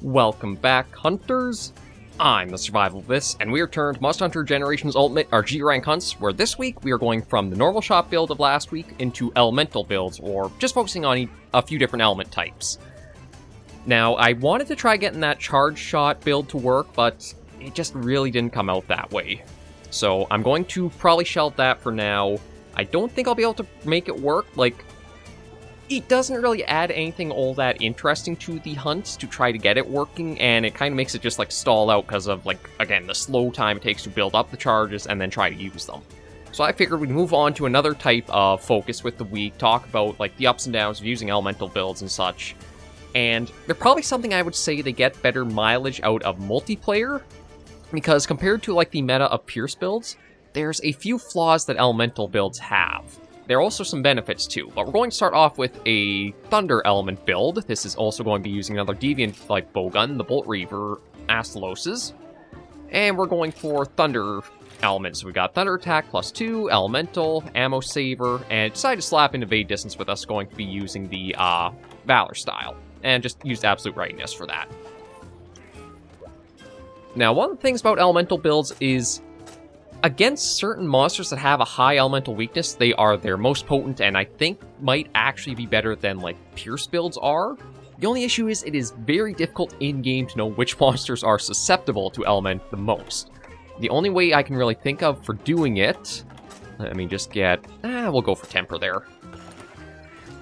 Welcome back, Hunters! I'm the Survivalist, and we returned Monster Hunter Generations Ultimate, our G-Rank hunts, where this week we are going from the normal shot build of last week into elemental builds, or just focusing on a few different element types. Now, I wanted to try getting that charge shot build to work, but it just really didn't come out that way. So I'm going to probably shelve that for now. I don't think I'll be able to make it work. It doesn't really add anything all that interesting to the hunts to try to get it working, and it kind of makes it just stall out because of again, the slow time it takes to build up the charges and then try to use them. So I figured we'd move on to another type of focus with the week, talk about the ups and downs of using elemental builds and such. And they're probably something I would say they get better mileage out of multiplayer, because compared to the meta of Pierce builds, there's a few flaws that elemental builds have. There are also some benefits too, but we're going to start off with a Thunder element build. This is also going to be using another deviant bowgun, the Bolt Reaver Astaloses. And we're going for Thunder elements. We got Thunder Attack +2, Elemental, Ammo Saver, and decided to slap in Evade Distance with us going to be using the Valor style. And just used Absolute Rightness for that. Now, one of the things about elemental builds is against certain monsters that have a high elemental weakness, they are their most potent, and I think might actually be better than Pierce builds are. The only issue is it is very difficult in-game to know which monsters are susceptible to element the most. The only way I can really think of for doing it, let me just get, we'll go for Temper there.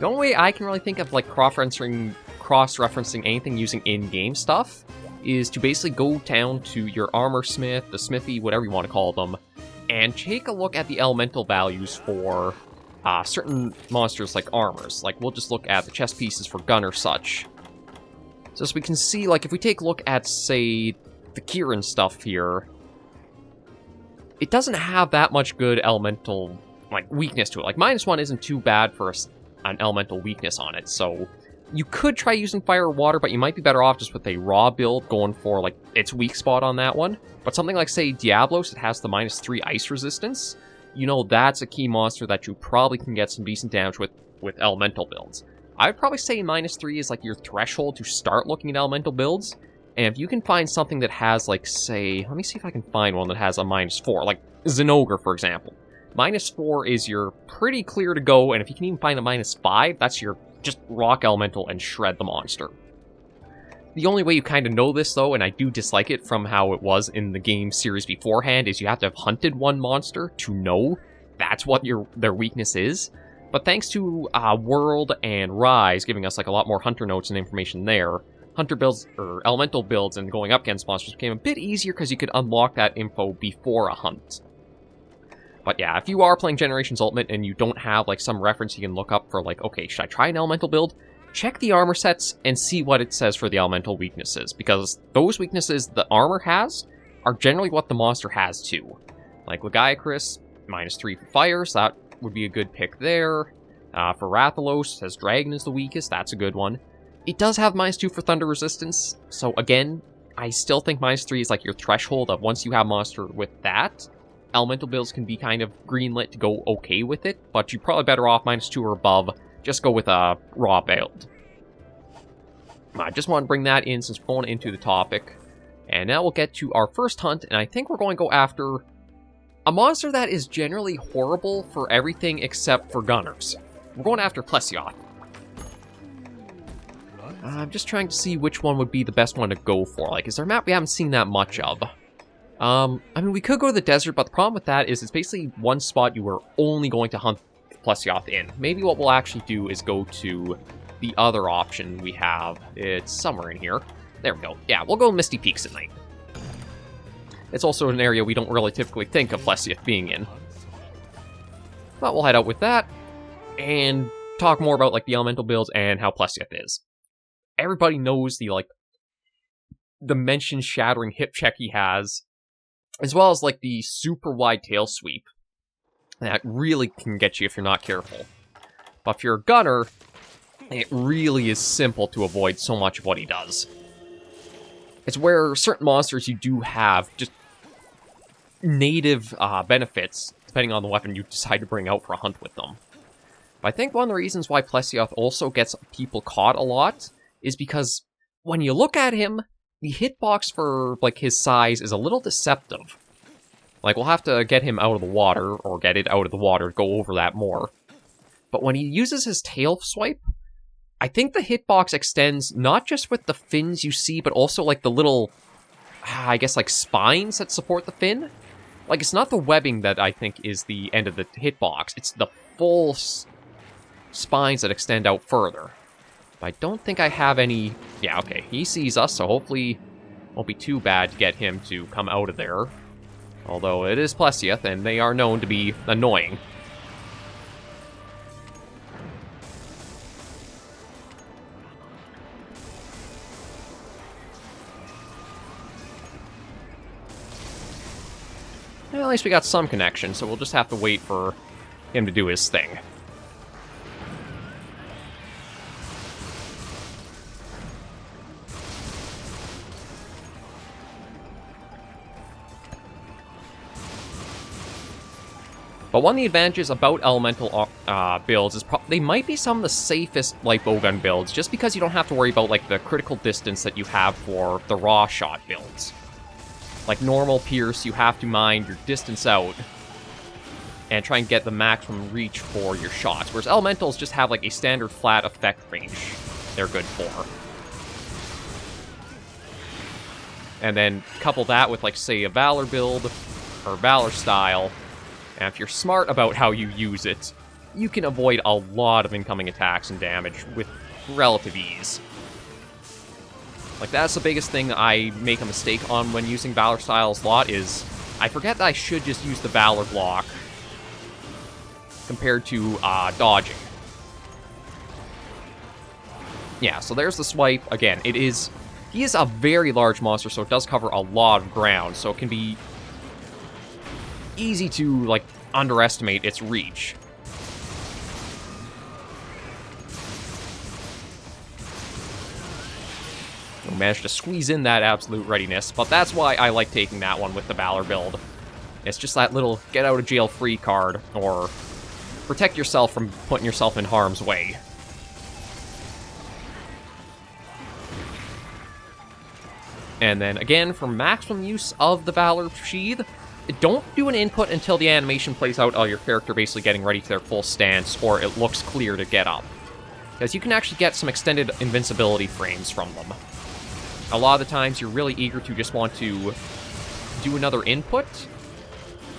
The only way I can really think of cross-referencing anything using in-game stuff is to basically go down to your armor smith, the smithy, whatever you want to call them, and take a look at the elemental values for certain monsters like armors. We'll just look at the chest pieces for gun or such. So as we can see, if we take a look at, say, the Kieran stuff here, it doesn't have that much good elemental, weakness to it. -1 isn't too bad for an elemental weakness on it, so you could try using fire or water, but you might be better off just with a raw build going for, its weak spot on that one. But something like, say, Diablos, it has the -3 ice resistance. That's a key monster that you probably can get some decent damage with elemental builds. I would probably say -3 is, your threshold to start looking at elemental builds. And if you can find something that has, say, let me see if I can find one that has a -4, like Zinogre, for example. -4 is your pretty clear to go, and if you can even find a -5, that's your just rock elemental and shred the monster. The only way you kind of know this, though, and I do dislike it from how it was in the game series beforehand, is you have to have hunted one monster to know that's what their weakness is. But thanks to World and Rise giving us a lot more hunter notes and information there, hunter builds, or elemental builds and going up against monsters became a bit easier because you could unlock that info before a hunt. But yeah, if you are playing Generations Ultimate and you don't have some reference you can look up for okay, should I try an elemental build? Check the armor sets and see what it says for the elemental weaknesses, because those weaknesses the armor has are generally what the monster has too. Lagiacrus, -3 for fire, so that would be a good pick there. For Rathalos, says Dragon is the weakest, that's a good one. It does have -2 for thunder resistance, so again, I still think -3 is your threshold of once you have a monster with that, elemental builds can be kind of greenlit to go okay with it, but you're probably better off -2 or above. Just go with a raw build. I just want to bring that in since we're going into the topic. And now we'll get to our first hunt, and I think we're going to go after a monster that is generally horrible for everything except for gunners. We're going after Plesioth. I'm just trying to see which one would be the best one to go for. Is there a map we haven't seen that much of? We could go to the desert, but the problem with that is it's basically one spot you are only going to hunt Plesioth in. Maybe what we'll actually do is go to the other option we have. It's somewhere in here. There we go. Yeah, we'll go Misty Peaks at night. It's also an area we don't really typically think of Plesioth being in. But we'll head out with that, and talk more about the elemental builds and how Plesioth is. Everybody knows the dimension-shattering hip check he has, as well as the super wide tail sweep. That really can get you if you're not careful. But if you're a gunner, it really is simple to avoid so much of what he does. It's where certain monsters you do have just native benefits, depending on the weapon you decide to bring out for a hunt with them. But I think one of the reasons why Plesioth also gets people caught a lot is because when you look at him, the hitbox for, like, his size is a little deceptive. Like, we'll have to get him out of the water, or get it out of the water to go over that more. But when he uses his tail swipe, I think the hitbox extends not just with the fins you see, but also, like, the little, I guess, like, spines that support the fin. Like, it's not the webbing that I think is the end of the hitbox. It's the full spines that extend out further. But I don't think I have any... Yeah, okay, he sees us, so hopefully it won't be too bad to get him to come out of there. Although it is Plesioth, and they are known to be annoying. Well, at least we got some connection, so we'll just have to wait for him to do his thing. But one of the advantages about elemental builds is they might be some of the safest light bowgun builds, just because you don't have to worry about, like, the critical distance that you have for the raw shot builds. Like normal Pierce, you have to mind your distance out and try and get the maximum reach for your shots, whereas elementals just have, like, a standard flat effect range they're good for. And then couple that with, like, say, a Valor build, or Valor style, and if you're smart about how you use it, you can avoid a lot of incoming attacks and damage with relative ease. Like, that's the biggest thing I make a mistake on when using Valor styles a lot, is I forget that I should just use the Valor block compared to dodging. Yeah, so there's the swipe. Again, he is a very large monster, so it does cover a lot of ground, so it can be easy to, like, underestimate its reach. We managed to squeeze in that absolute readiness, but that's why I like taking that one with the Valor build. It's just that little get-out-of-jail-free card, or protect yourself from putting yourself in harm's way. And then, again, for maximum use of the Valor Sheath, don't do an input until the animation plays out of your character basically getting ready for their full stance, or it looks clear to get up. Because you can actually get some extended invincibility frames from them. A lot of the times you're really eager to just want to do another input,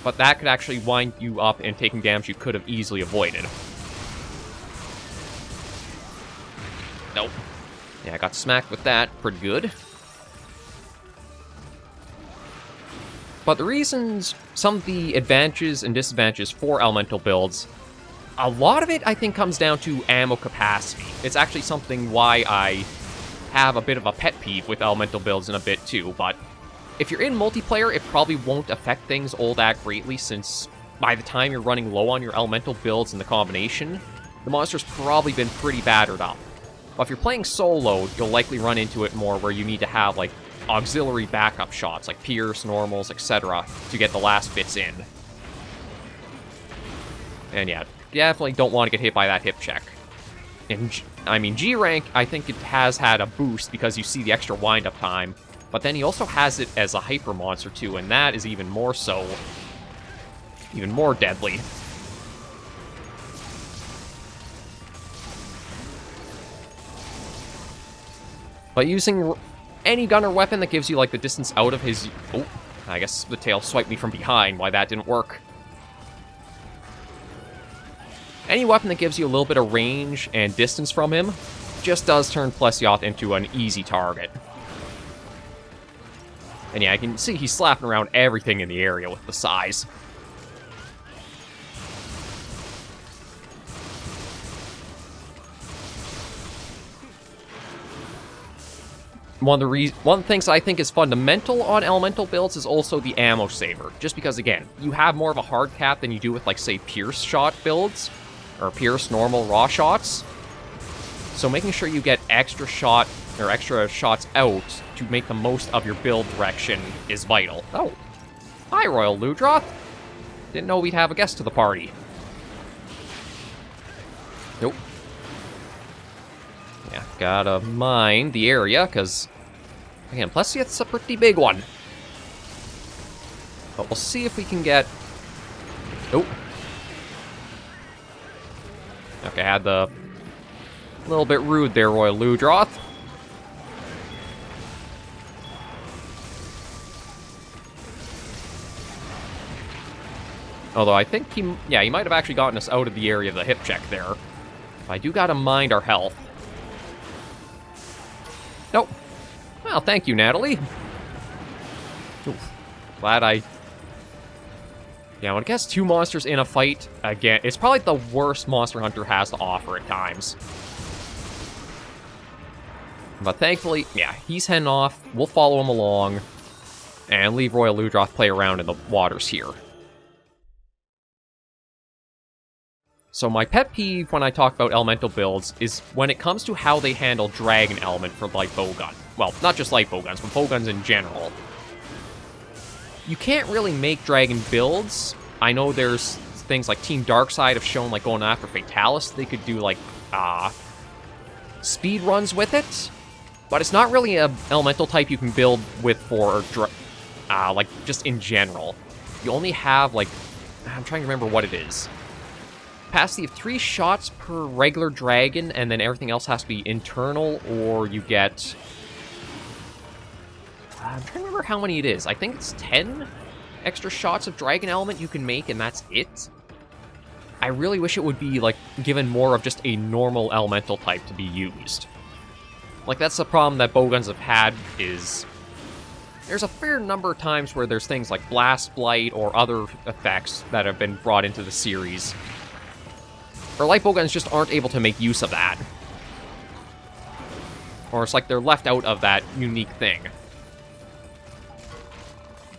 but that could actually wind you up in taking damage you could have easily avoided. Nope. Yeah, I got smacked with that pretty good. But the reasons, some of the advantages and disadvantages for elemental builds, a lot of it, I think, comes down to ammo capacity. It's actually something why I have a bit of a pet peeve with elemental builds in a bit too, but if you're in multiplayer, it probably won't affect things all that greatly, since by the time you're running low on your elemental builds in the combination, the monster's probably been pretty battered up. But if you're playing solo, you'll likely run into it more where you need to have, like, auxiliary backup shots, like Pierce, normals, etc., to get the last bits in. And yeah, definitely don't want to get hit by that hip check. And G rank, I think it has had a boost because you see the extra wind-up time, but then he also has it as a hyper monster too, and that is even more so, even more deadly. But using any gun or weapon that gives you, like, the distance out of his... Oh, I guess the tail swiped me from behind, why that didn't work. Any weapon that gives you a little bit of range and distance from him just does turn Plesioth into an easy target. And yeah, I can see he's slapping around everything in the area with the size. One of the things I think is fundamental on elemental builds is also the ammo saver. Just because, again, you have more of a hard cap than you do with, like, say, Pierce shot builds, or Pierce normal raw shots. So making sure you get extra shots out to make the most of your build direction is vital. Oh, hi, Royal Ludroth. Didn't know we'd have a guest to the party. Nope. Yeah, gotta mind the area, because Again, Plesioth's a pretty big one. But we'll see if we can get... Oh. Okay, I had the... A little bit rude there, Royal Ludroth. Although I think he might have actually gotten us out of the area of the hip check there. I do gotta mind our health. Nope. Well, thank you, Natalie. Oof. Glad I... Yeah, when it gets two monsters in a fight, again, it's probably the worst Monster Hunter has to offer at times. But thankfully, yeah, he's heading off. We'll follow him along and leave Royal Ludroth play around in the waters here. So my pet peeve when I talk about elemental builds is when it comes to how they handle dragon element for light bowgun. Well, not just light bowguns, but bowguns in general. You can't really make dragon builds. I know there's things like Team Darkside have shown, like, going after Fatalis. They could do, like, speed runs with it. But it's not really an elemental type you can build with for, like, just in general. You only have, like, I'm trying to remember what it is. Capacity of 3 shots per regular dragon, and then everything else has to be internal, or you get... I'm trying to remember how many it is. I think it's 10 extra shots of dragon element you can make, and that's it. I really wish it would be, like, given more of just a normal elemental type to be used. Like, that's the problem that bowguns have had, is... There's a fair number of times where there's things like Blast Blight or other effects that have been brought into the series, or light bowguns just aren't able to make use of that. Or it's like they're left out of that unique thing.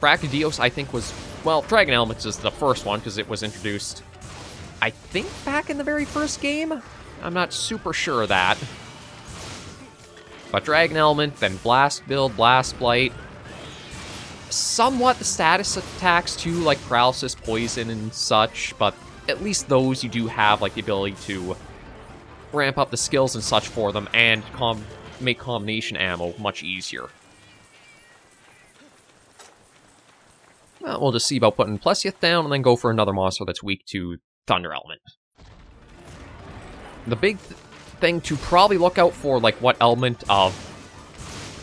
Brachydios, I think, was... Well, Dragon Elements is the first one, because it was introduced, I think, back in the very first game? I'm not super sure of that. But Dragon Element, then Blast Build, Blast Blight. Somewhat the status attacks, too, like Paralysis, Poison, and such, but at least those you do have, like, the ability to ramp up the skills and such for them, and make combination ammo much easier. Well, we'll just see about putting Plesioth down, and then go for another monster that's weak to Thunder Element. The big thing to probably look out for, like, what element of...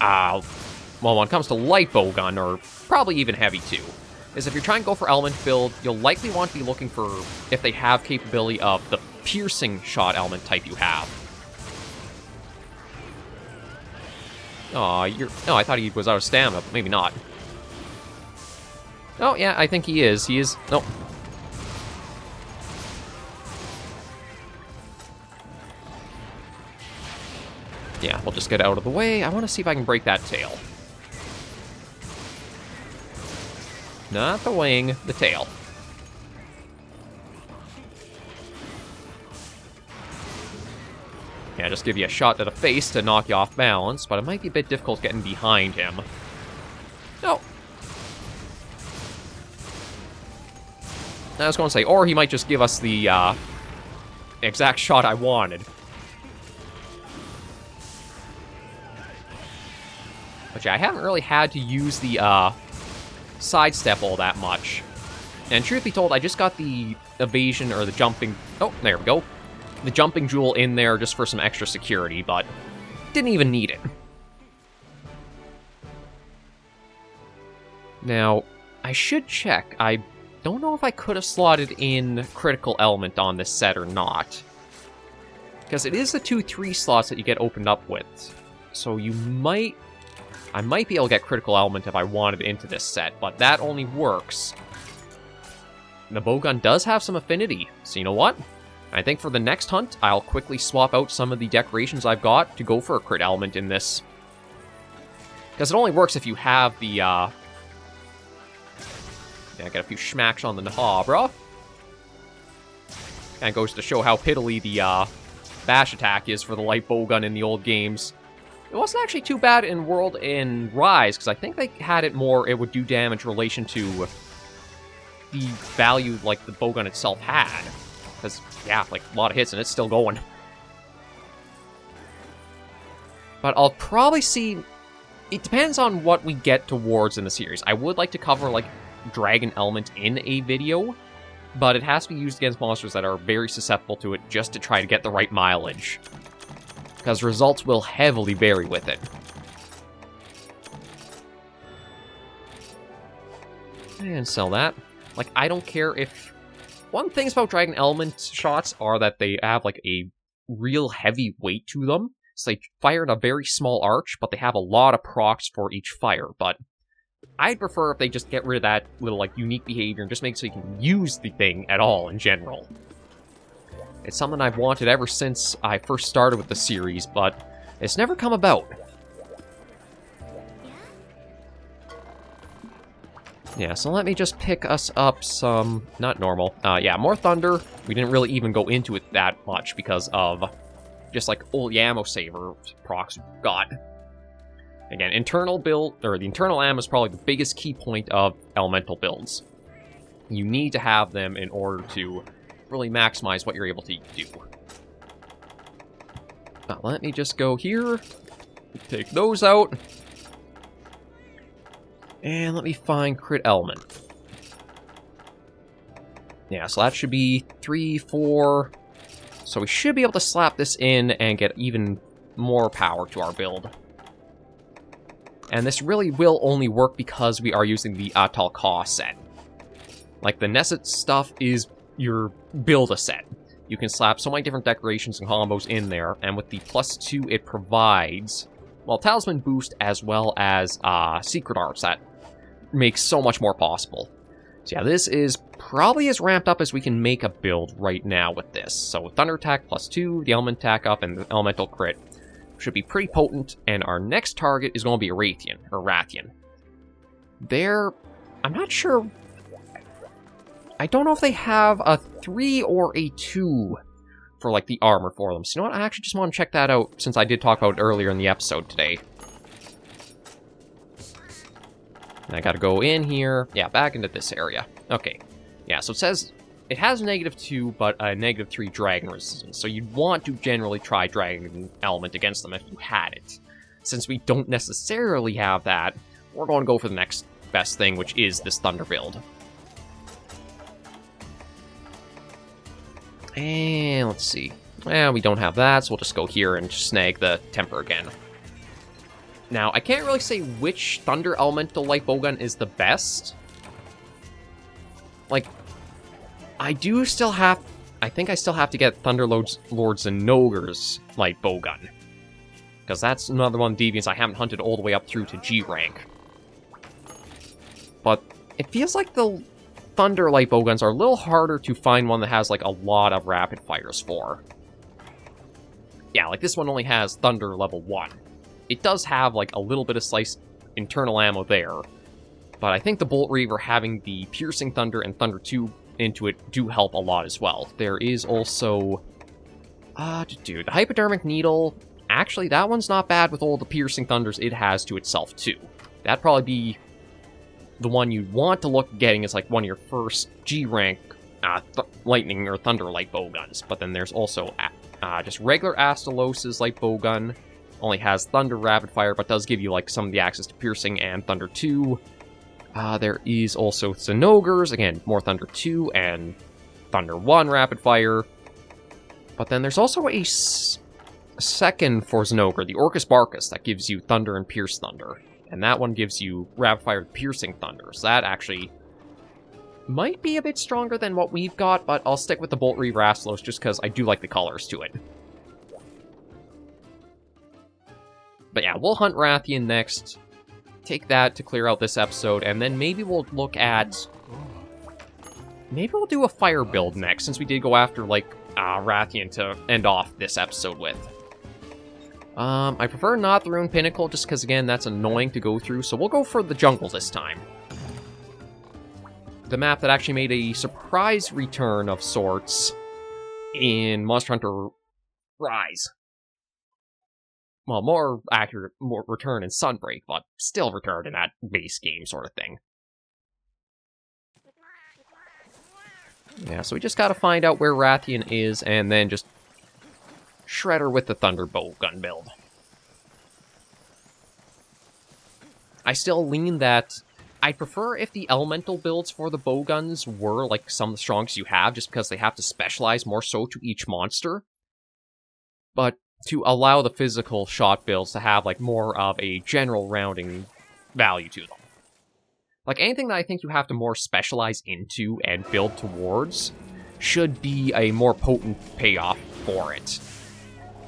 well, when it comes to light bowgun, or probably even heavy, too, is if you're trying to go for element build, you'll likely want to be looking for if they have capability of the piercing shot element type you have. Aw, No, I thought he was out of stamina, but maybe not. Oh, yeah, I think he is. He is... Nope. Yeah, we'll just get out of the way. I want to see if I can break that tail. Not the wing, the tail. Yeah, just give you a shot to the face to knock you off balance, but it might be a bit difficult getting behind him. No. I was going to say, or he might just give us the exact shot I wanted. But yeah, I haven't really had to use the sidestep all that much. And truth be told, I just got the evasion or the jumping... Oh, there we go. The jumping jewel in there just for some extra security, but didn't even need it. Now, I should check. I don't know if I could have slotted in critical element on this set or not. Because it is the 2-3 slots that you get opened up with. So you might... I might be able to get critical element if I wanted into this set, but that only works. The bowgun does have some affinity, so you know what? I think for the next hunt, I'll quickly swap out some of the decorations I've got to go for a crit element in this. Because it only works if you have the, Yeah, I got a few schmacks on the Nahabra. Kinda goes to show how piddly the, bash attack is for the light bowgun in the old games. It wasn't actually too bad in World and Rise, because I think they had it more, it would do damage in relation to the value, like, the bowgun itself had. Because, yeah, like, a lot of hits and it's still going. But I'll probably see... it depends on what we get towards in the series. I would like to cover, like, Dragon Element in a video, but it has to be used against monsters that are very susceptible to it just to try to get the right mileage. Because results will heavily vary with it. And sell that. Like, I don't care if... One thing about Dragon Element shots are that they have, like, a real heavy weight to them. So they fire in a very small arch, but they have a lot of procs for each fire. But I'd prefer if they just get rid of that little, like, unique behavior and just make it so you can use the thing at all in general. It's something I've wanted ever since I first started with the series, but it's never come about. Yeah, so let me just pick us up some... Not normal. Yeah, more Thunder. We didn't really even go into it that much because of just, like, old Yamo Saver procs we've got. Again, internal build... Or the internal ammo is probably the biggest key point of elemental builds. You need to have them in order to really maximize what you're able to do. Let me just go here. Take those out. And let me find Crit Element. Yeah, so that should be 3, 4. So we should be able to slap this in and get even more power to our build. And this really will only work because we are using the Atal Ka set. Like, the Nesset stuff is your build-a set. You can slap so many different decorations and combos in there, and with the +2 it provides, well, Talisman boost as well as Secret Arts that makes so much more possible. So yeah, this is probably as ramped up as we can make a build right now with this. So with Thunder Attack +2, the Element Attack up, and the Elemental Crit should be pretty potent, and our next target is going to be Rathian. I'm not sure... I don't know if they have a 3 or a 2 for, like, the armor for them. So you know what, I actually just want to check that out since I did talk about it earlier in the episode today. I gotta go in here. Yeah, back into this area. Okay. Yeah, so it says it has -2, but a -3 dragon resistance. So you'd want to generally try Dragon Element against them if you had it. Since we don't necessarily have that, we're going to go for the next best thing, which is this Thunder build. And let's see. Well, we don't have that, so we'll just go here and just snag the Temper again. Now, I can't really say which Thunder Elemental Light Bowgun is the best. Like, I think I still have to get Thunderlords Zenogre's Light Bowgun. Because that's another one of the deviants I haven't hunted all the way up through to G rank. But it feels like the Thunder Light Bowguns are a little harder to find one that has, like, a lot of rapid fires for. Yeah, like this one only has Thunder level 1. It does have, like, a little bit of slice internal ammo there. But I think the Bolt Reaver having the Piercing Thunder and Thunder 2 into it do help a lot as well. There is also... the Hypodermic Needle. Actually, that one's not bad with all the Piercing Thunders it has to itself, too. That'd probably be the one you'd want to look at getting as, like, one of your first G-rank Lightning or Thunder Light Bowguns. But then there's also just regular Astalos's Light Bowgun. Only has Thunder Rapid Fire, but does give you, like, some of the access to Piercing and Thunder 2. There is also Zenogre's, again, more Thunder 2 and Thunder 1 Rapid Fire. But then there's also a second for Zenogre, the Orcus Barcus, that gives you Thunder and Pierce Thunder. And that one gives you Rapid Fire Piercing Thunder, so that actually might be a bit stronger than what we've got, but I'll stick with the Bolt Reaver Astalos just because I do like the colors to it. But yeah, we'll hunt Rathian next, take that to clear out this episode, and then maybe we'll look at... Maybe we'll do a fire build next, since we did go after, like, Rathian to end off this episode with. I prefer not the Rune Pinnacle, just because, again, that's annoying to go through, so we'll go for the jungle this time. The map that actually made a surprise return of sorts in Monster Hunter Rise. Well, more accurate, more return in Sunbreak, but still return in that base game sort of thing. Yeah, so we just gotta find out where Rathian is, and then just shred her with the Thunder Bowgun build. I still lean that I'd prefer if the elemental builds for the bowguns were like some of the strongest you have, just because they have to specialize more so to each monster. But to allow the physical shot builds to have like more of a general rounding value to them. Like anything that I think you have to more specialize into and build towards should be a more potent payoff for it.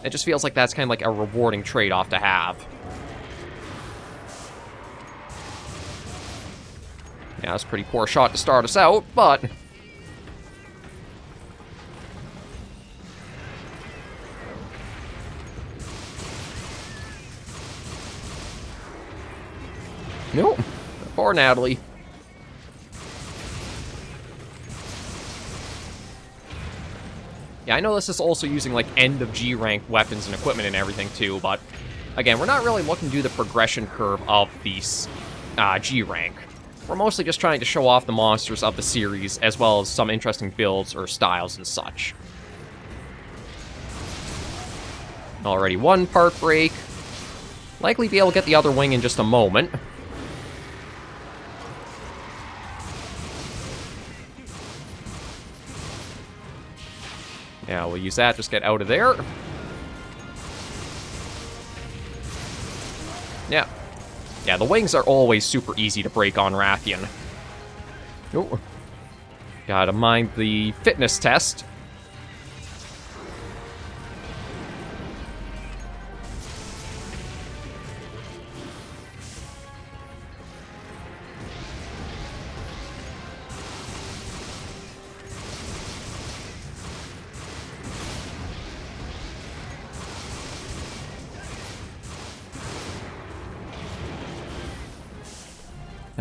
It just feels like that's kind of like a rewarding trade-off to have. Yeah, that's a pretty poor shot to start us out, but... Nope. Poor Natalie. Yeah, I know this is also using, like, end-of-G rank weapons and equipment and everything, too, but... Again, we're not really looking to do the progression curve of the G rank. We're mostly just trying to show off the monsters of the series, as well as some interesting builds or styles and such. Already one part break. Likely be able to get the other wing in just a moment. Yeah, we'll use that, just get out of there. Yeah. Yeah, the wings are always super easy to break on Rathian. Oh. Gotta mind the fitness test.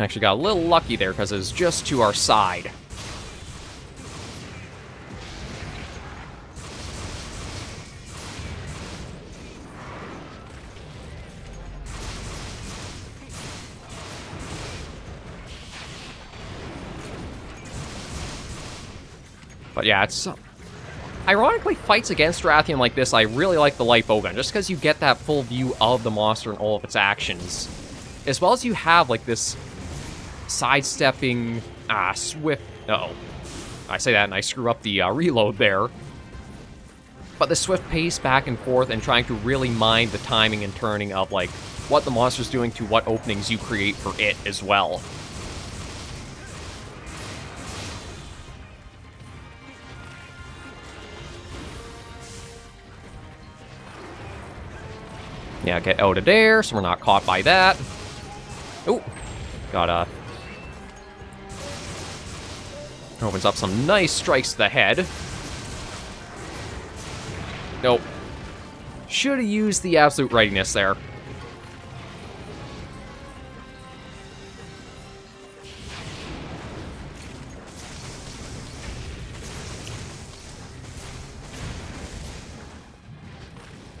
Actually got a little lucky there because it was just to our side. But yeah, it's... Ironically, fights against Rathian like this, I really like the light bowgun, just because you get that full view of the monster and all of its actions. As well as you have, like, this sidestepping, swift... Uh-oh. I say that and I screw up the reload there. But the swift pace back and forth and trying to really mind the timing and turning of, like, what the monster's doing to what openings you create for it as well. Yeah, get out of there so we're not caught by that. Oh, got opens up some nice strikes to the head. Nope. Should have used the absolute readiness there.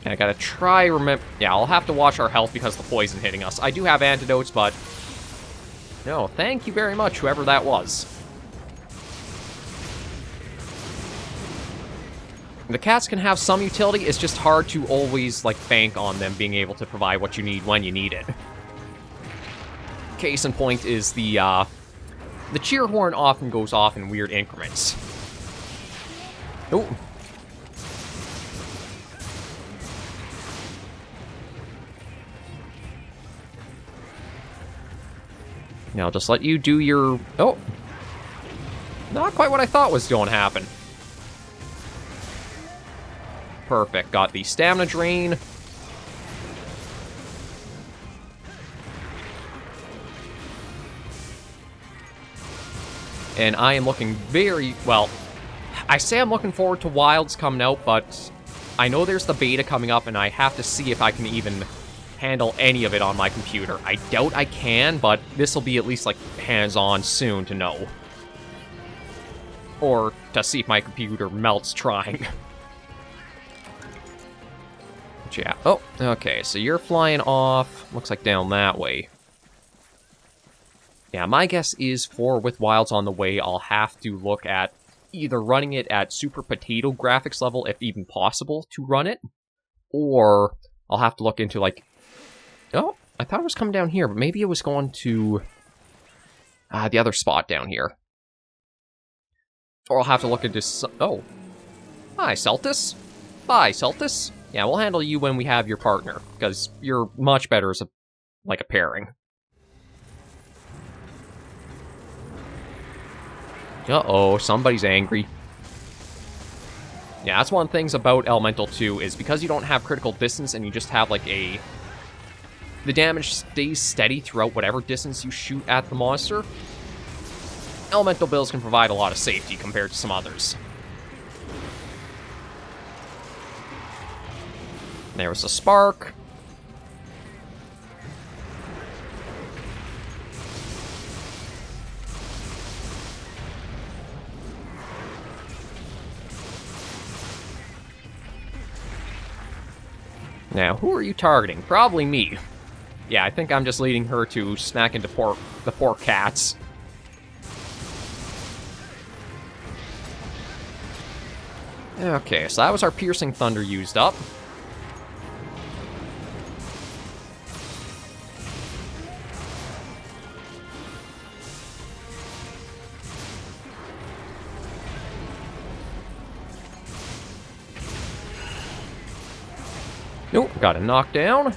I gotta try remember... Yeah, I'll have to watch our health because of the poison hitting us. I do have antidotes, but... No, thank you very much, whoever that was. The cats can have some utility, it's just hard to always, like, bank on them being able to provide what you need when you need it. Case in point is the cheer horn often goes off in weird increments. Oh. Now I'll just let you do your... Oh! Not quite what I thought was going to happen. Perfect. Got the stamina drain. And I am looking very... Well, I say I'm looking forward to Wilds coming out, but I know there's the beta coming up, and I have to see if I can even handle any of it on my computer. I doubt I can, but this will be at least, like, hands-on soon to know. Or to see if my computer melts trying. But yeah. Oh, okay, so you're flying off. Looks like down that way. Yeah, my guess is with Wilds on the way, I'll have to look at either running it at Super Potato graphics level, if even possible, to run it, or I'll have to look into, like... Oh, I thought it was coming down here, but maybe it was going to the other spot down here. Or I'll have to look into... Oh. Hi, Celtis. Bye, Celtis. Yeah, we'll handle you when we have your partner, because you're much better as a pairing. Uh-oh, somebody's angry. Yeah, that's one of the things about Elemental 2, is because you don't have critical distance and you just have, like, a... The damage stays steady throughout whatever distance you shoot at the monster. Elemental builds can provide a lot of safety compared to some others. There was a spark. Now, who are you targeting? Probably me. Yeah, I think I'm just leading her to smack into the poor cats. Okay, so that was our Piercing Thunder used up. Nope, got a knockdown.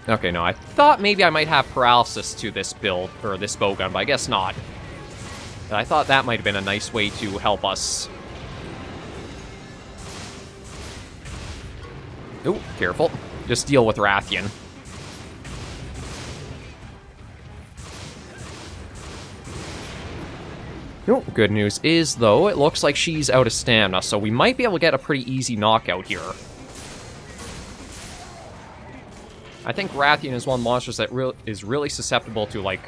Okay, no, I thought maybe I might have paralysis to this build, or this bowgun, but I guess not. But I thought that might have been a nice way to help us. Ooh, careful. Just deal with Rathian. Oh, good news is, though, it looks like she's out of stamina, so we might be able to get a pretty easy knockout here. I think Rathian is one of the monsters that is really susceptible to, like,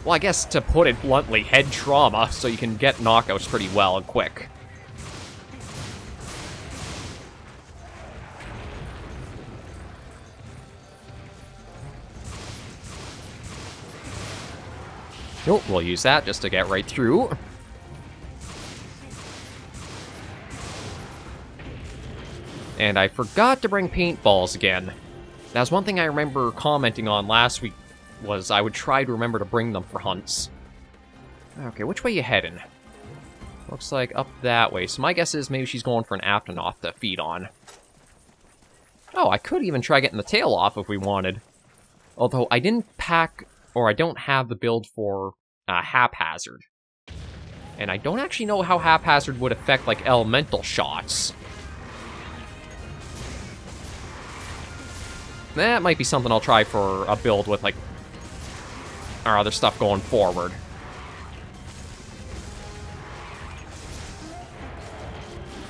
well, I guess to put it bluntly, head trauma, so you can get knockouts pretty well and quick. Oh, we'll use that just to get right through. And I forgot to bring paintballs again. That was one thing I remember commenting on last week, was I would try to remember to bring them for hunts. Okay, which way you heading? Looks like up that way. So my guess is maybe she's going for an Aptonoth to feed on. Oh, I could even try getting the tail off if we wanted. Although I didn't pack, or I don't have the build for Haphazard. And I don't actually know how Haphazard would affect, like, elemental shots. That might be something I'll try for a build with, like, our other stuff going forward.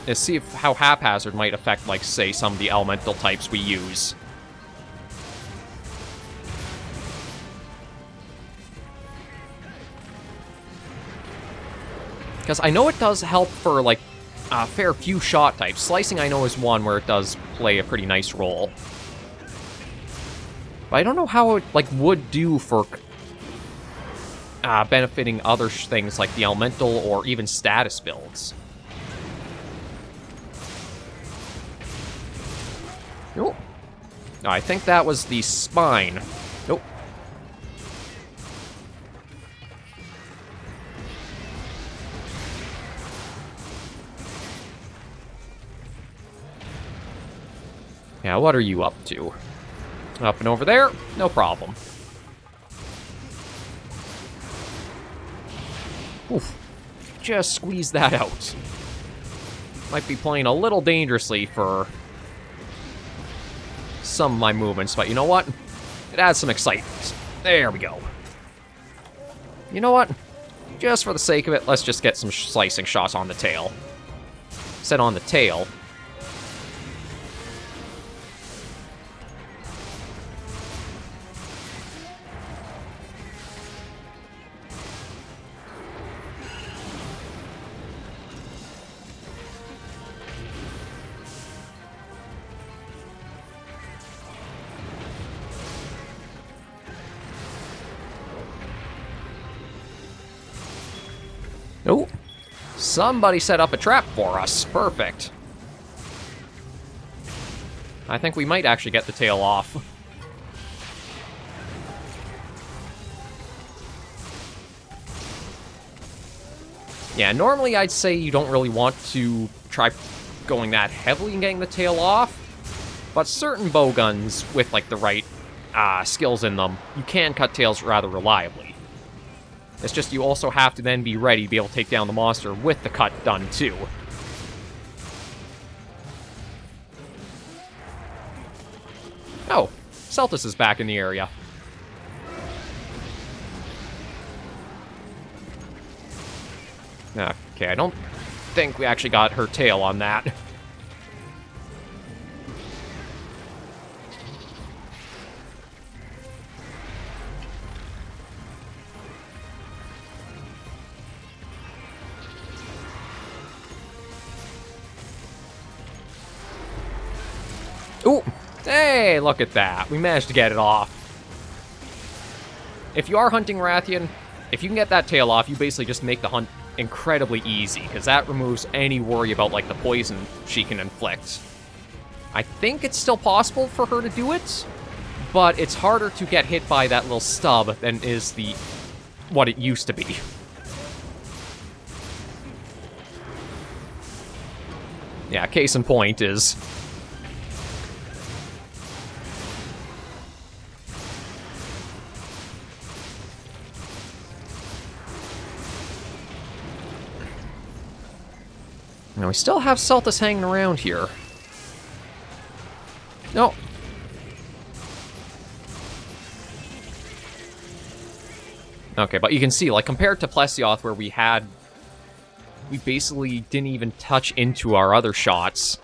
Is see if how Haphazard might affect, like, say, some of the elemental types we use. Because I know it does help for, like, a fair few shot types. Slicing, I know, is one where it does play a pretty nice role. But I don't know how it, like, would do for benefiting other things like the elemental or even status builds. Oh, I think that was the spine. Nope. Yeah, what are you up to? Up and over there? No problem. Oof. Just squeeze that out. Might be playing a little dangerously for some of my movements, but you know what? It adds some excitement. There we go. You know what? Just for the sake of it, let's just get some slicing shots on the tail. Set on the tail. Oh, somebody set up a trap for us. Perfect. I think we might actually get the tail off. Yeah, normally I'd say you don't really want to try going that heavily and getting the tail off, but certain bowguns with, like, the right skills in them, you can cut tails rather reliably. It's just you also have to then be ready to be able to take down the monster with the cut done, too. Oh, Celtis is back in the area. Okay, I don't think we actually got her tail on that. Ooh! Hey, look at that. We managed to get it off. If you are hunting Rathian, if you can get that tail off, you basically just make the hunt incredibly easy, because that removes any worry about, like, the poison she can inflict. I think it's still possible for her to do it, but it's harder to get hit by that little stub than is what it used to be. Yeah, case in point is... Now, we still have Celtis hanging around here. No. Okay, but you can see, like, compared to Plesioth, where we basically didn't even touch into our other shots,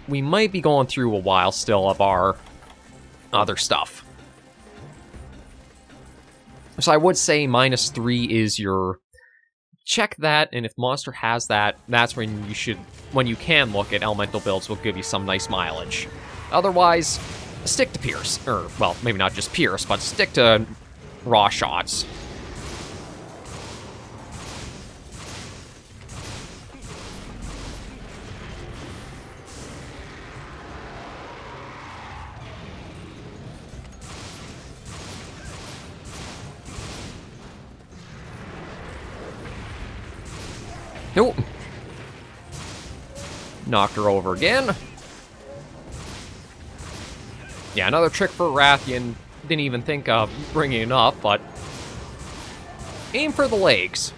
we might be going through a while still of our other stuff. So I would say -3 is your... Check that, and if monster has that, that's when you can look at elemental builds, will give you some nice mileage. Otherwise, stick to Pierce. Or, well, maybe not just Pierce, but stick to raw shots. Nope. Knocked her over again. Yeah, another trick for Rathian. Didn't even think of bringing it up, but... aim for the legs.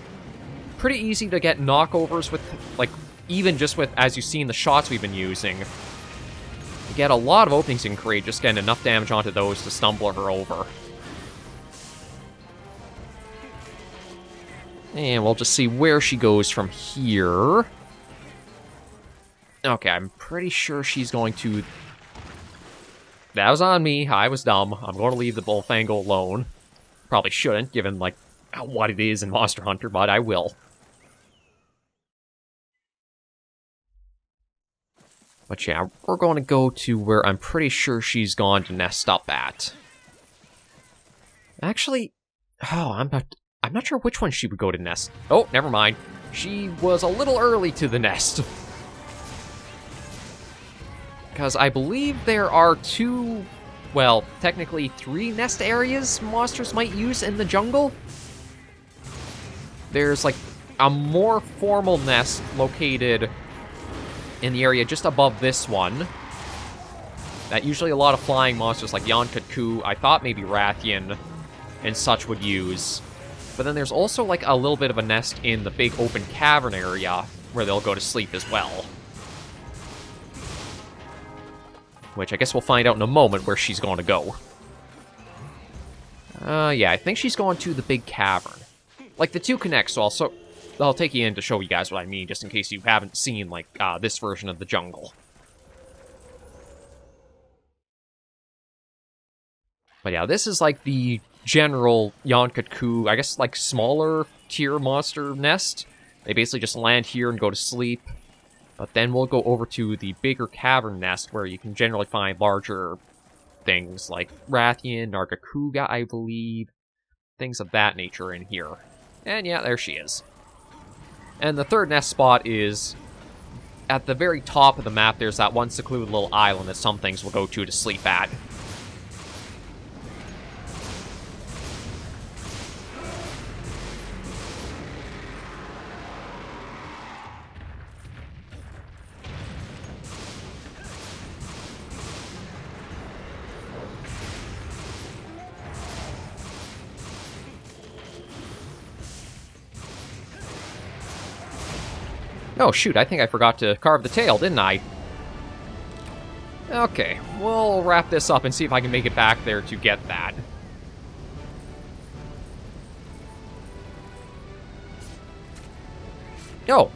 Pretty easy to get knockovers with, like, even just with, as you've seen, the shots we've been using. You get a lot of openings in create, just getting enough damage onto those to stumble her over. And we'll just see where she goes from here. Okay, I'm pretty sure she's going to... That was on me. I was dumb. I'm going to leave the Bullfango alone. Probably shouldn't, given, like, what it is in Monster Hunter, but I will. But yeah, we're going to go to where I'm pretty sure she's gone to nest up at. Actually... Oh, I'm not sure which one she would go to nest. Oh, never mind. She was a little early to the nest. Because I believe there are two, well, technically 3 nest areas monsters might use in the jungle. There's, like, a more formal nest located in the area just above this one. That usually a lot of flying monsters like Yonkutku, I thought maybe Rathian and such would use. But then there's also, like, a little bit of a nest in the big open cavern area where they'll go to sleep as well. Which I guess we'll find out in a moment where she's going to go. Yeah, I think she's going to the big cavern. Like, the two connect, so I'll take you in to show you guys what I mean, just in case you haven't seen, like, this version of the jungle. But yeah, this is, like, the general Yonkutku, I guess, like, smaller tier monster nest. They basically just land here and go to sleep. But then we'll go over to the bigger cavern nest, where you can generally find larger things, like Rathian, Nargacuga, I believe. Things of that nature in here. And yeah, there she is. And the third nest spot is at the very top of the map, there's that one secluded little island that some things will go to sleep at. Oh, shoot, I think I forgot to carve the tail, didn't I? Okay, we'll wrap this up and see if I can make it back there to get that. Oh,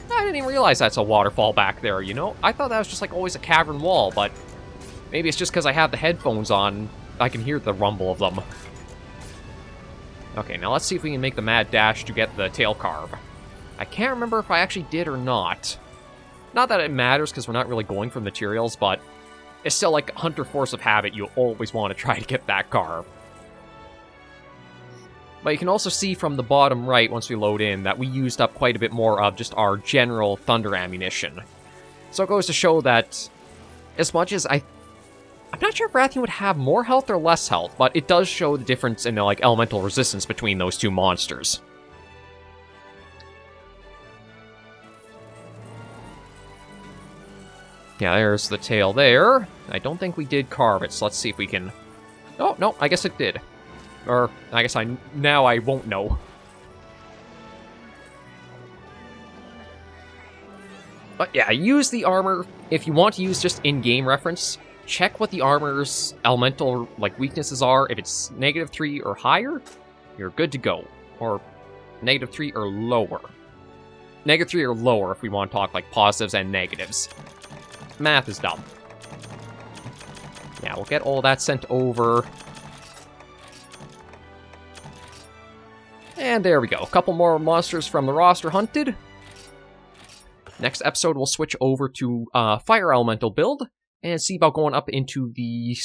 I didn't even realize that's a waterfall back there, you know? I thought that was just like always a cavern wall, but maybe it's just because I have the headphones on, I can hear the rumble of them. Okay, now let's see if we can make the mad dash to get the tail carve. I can't remember if I actually did or not. Not that it matters, because we're not really going for materials, but it's still like Hunter force of habit, you always want to try to get that carve. But you can also see from the bottom right, once we load in, that we used up quite a bit more of just our general thunder ammunition. So it goes to show that, as much as I'm not sure if Rathian would have more health or less health, but it does show the difference in, like, elemental resistance between those two monsters. Yeah, there's the tail there. I don't think we did carve it, so let's see if we can... Oh, no, I guess it did. Or, I guess now I won't know. But yeah, use the armor. If you want to use just in-game reference, check what the armor's elemental, like, weaknesses are. If it's -3 or higher, you're good to go. Or -3 or lower. -3 or lower if we want to talk, like, positives and negatives. Math is dumb. Yeah, we'll get all that sent over. And there we go. A couple more monsters from the roster hunted. Next episode, we'll switch over to Fire Elemental build and see about going up into the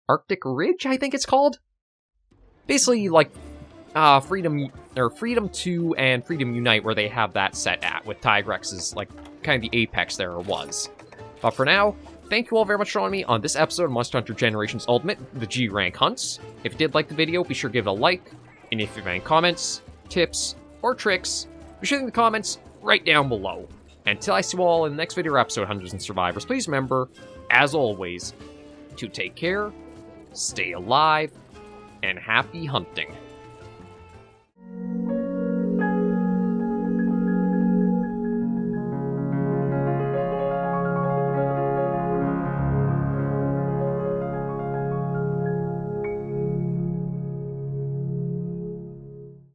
Arctic Ridge, I think it's called. Basically, like, Freedom 2 and Freedom Unite, where they have that set at, with Tigrex's, like, kind of the apex there was. But for now, thank you all very much for joining me on this episode of Monster Hunter Generations Ultimate, the G-Rank Hunts. If you did like the video, be sure to give it a like, and if you have any comments, tips, or tricks, be sure to leave the comments right down below. Until I see you all in the next video or episode, Hunters and Survivors, please remember, as always, to take care, stay alive, and happy hunting.